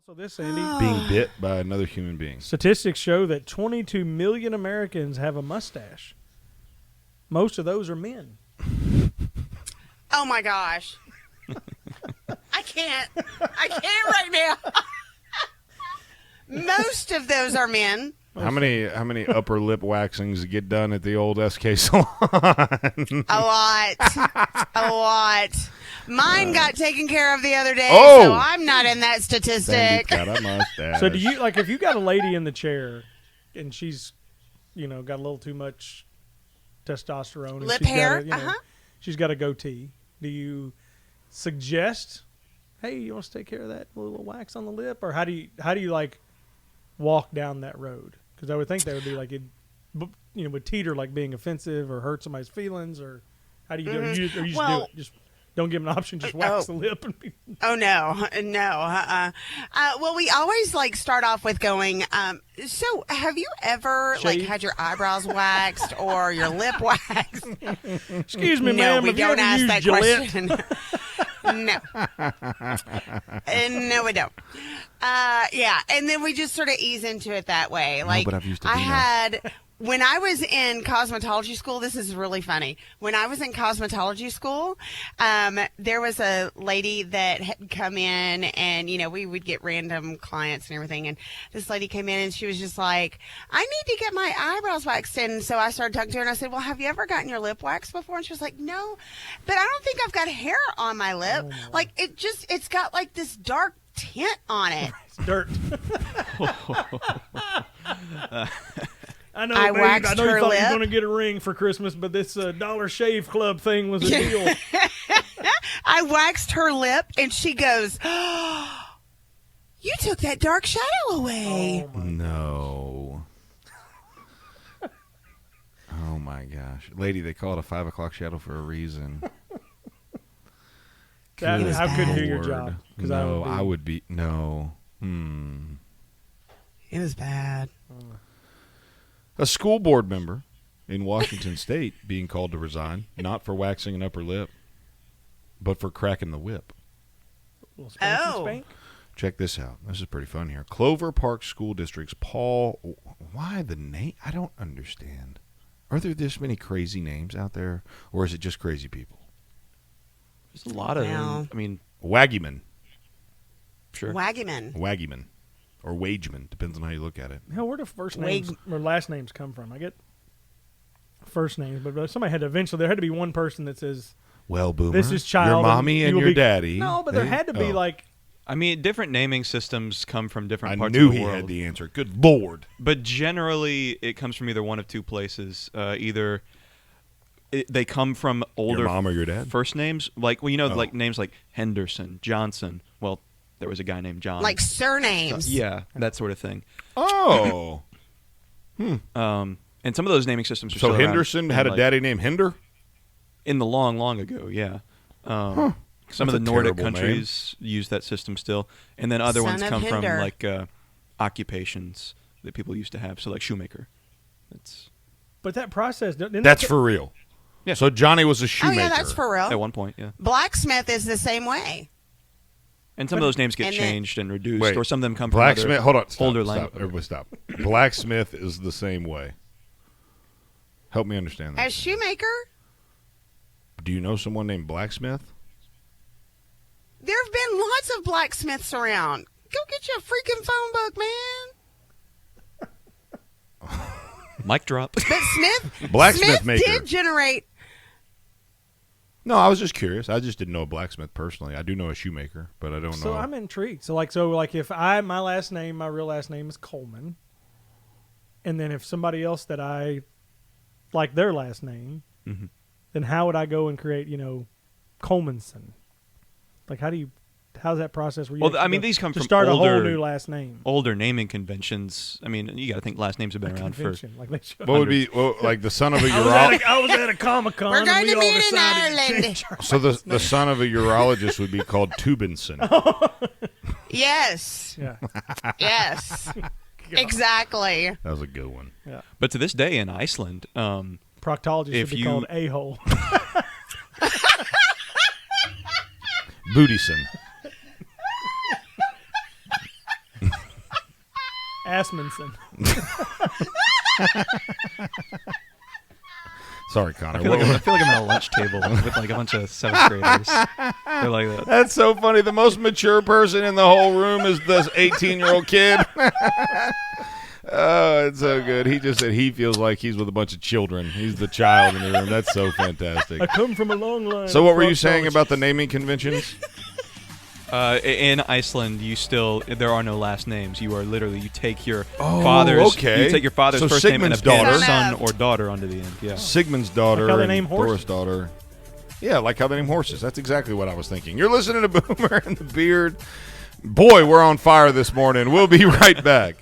Also, this, Sandy, Being bit by another human being. statistics show that 22 million Americans have a mustache. Most of those are men. Oh my gosh. I can't right now. Most of those are men. How many upper lip waxings get done at the old SK salon? A lot. Mine got taken care of the other day, Oh! so I'm not in that statistic. Sandy's got a mustache. So do you, like, if you got a lady in the chair and she's, got a little too much testosterone. And Lip she's hair? got she's got a goatee. Do you suggest, hey, you want to take care of that little wax on the lip? Or how do you like walk down that road? Because I would think that would be like, would teeter like being offensive or hurt somebody's feelings, or how do you do it? Or you just do it. Just don't give them an option. Just wax the lip. Oh, no. Well, we always start off with going, so have you ever had your eyebrows waxed or your lip waxed? Excuse me, no, ma'am. we have you don't ever ask used that Gillette? question. No. No, we don't. Yeah, and then we just sort of ease into it that way. No, but I've used a Vino. When I was in cosmetology school, this is really funny. When I was in cosmetology school, there was a lady that had come in, and, we would get random clients and everything. And this lady came in, and she was just like, I need to get my eyebrows waxed. And so I started talking to her, and I said, well, have you ever gotten your lip waxed before? And she was like, no, but I don't think I've got hair on my lip. It's got this dark tint on it. It's dirt. I know, I babe, waxed I know you her thought lip. you were going to get a ring for Christmas, but this Dollar Shave Club thing was a deal. I waxed her lip, and she goes, you took that dark shadow away. No. Oh, my gosh. Lady, they call it a 5 o'clock shadow for a reason. I couldn't do your Lord. job. No, I would be. No. It was bad. A school board member in Washington State being called to resign, not for waxing an upper lip, but for cracking the whip. Spank. Check this out. This is pretty fun here. Clover Park School District's Paul. Why the name? I don't understand. Are there this many crazy names out there, or is it just crazy people? There's a lot of them. I mean, Waggyman. Sure. Waggyman. Or Wageman, depends on how you look at it. Hell, where do first names or last names come from? I get first names, but somebody had to eventually. There had to be one person that says, "Well, Boomer, this is child, your mommy and your daddy." No, but there had to be I mean, different naming systems come from different parts I knew of the he world. had the answer. Good Lord! But generally, it comes from either one of two places. Either they come from older Your mom or your dad? first names, like names like Henderson, Johnson. Well, there was a guy named John. Like surnames. Yeah, that sort of thing. Oh. And some of those naming systems are So still around Henderson had a daddy named Hinder? in the long ago, yeah. Some That's of the a Nordic terrible countries use that system still. And then other Son ones of come Hinder. from occupations that people used to have. So like shoemaker. but that process. That's for real. Yeah. So Johnny was a Oh, shoemaker. yeah, that's for real. At one point, yeah. Blacksmith is the same way. And some of those names get and then- changed and reduced, Wait, or some of them come from Blacksmith. other Hold on. Stop, older stop. language. Everybody stop. Blacksmith is the same way. Help me understand that. As shoemaker, Do you know someone named Blacksmith? there have been lots of blacksmiths around. Go get you a freaking phone book, man. Mic drop. But Blacksmith Smith maker. did generate. No, I was just curious. I just didn't know a blacksmith personally. I do know a shoemaker, but I don't know. So I'm intrigued. So if my real last name is Coleman, and then if somebody else that I like their last name, then how would I go and create, Colemanson? Like, how's that process? Where you Well, I mean, go these come to from start a whole older- new last name. Older naming conventions. I mean, you got to think last names have been around for. Convention, like they should. What would be like the son of a I was at a Comic-Con. We're and going we to all meet in decided to Ireland. change our So last the son of a urologist would be called Tubinson. Yes. name. Yes. Exactly. That was a good one. But to this day in Iceland, Proctologist If would be you- called a-hole. Bootison. Asmundsen. Sorry, Connor. I feel like I'm at a lunch table with like a bunch of 7th graders. They're like that. That's so funny. The most mature person in the whole room is this 18-year-old kid. Oh, it's so good. He just said he feels like he's with a bunch of children. He's the child in the room. That's so fantastic. I come from a long line. So what were you of saying college. about the naming conventions? In Iceland, there are no last names. You are literally you take your Oh, father's okay. you take your father's So first name and Sigmund's append daughter. son or daughter onto the end. Yeah. Sigmund's daughter Like how they and name Thor's horses? daughter. Yeah, like how they name horses. That's exactly what I was thinking. You're listening to Boomer and the Beard. Boy, we're on fire this morning. We'll be right back.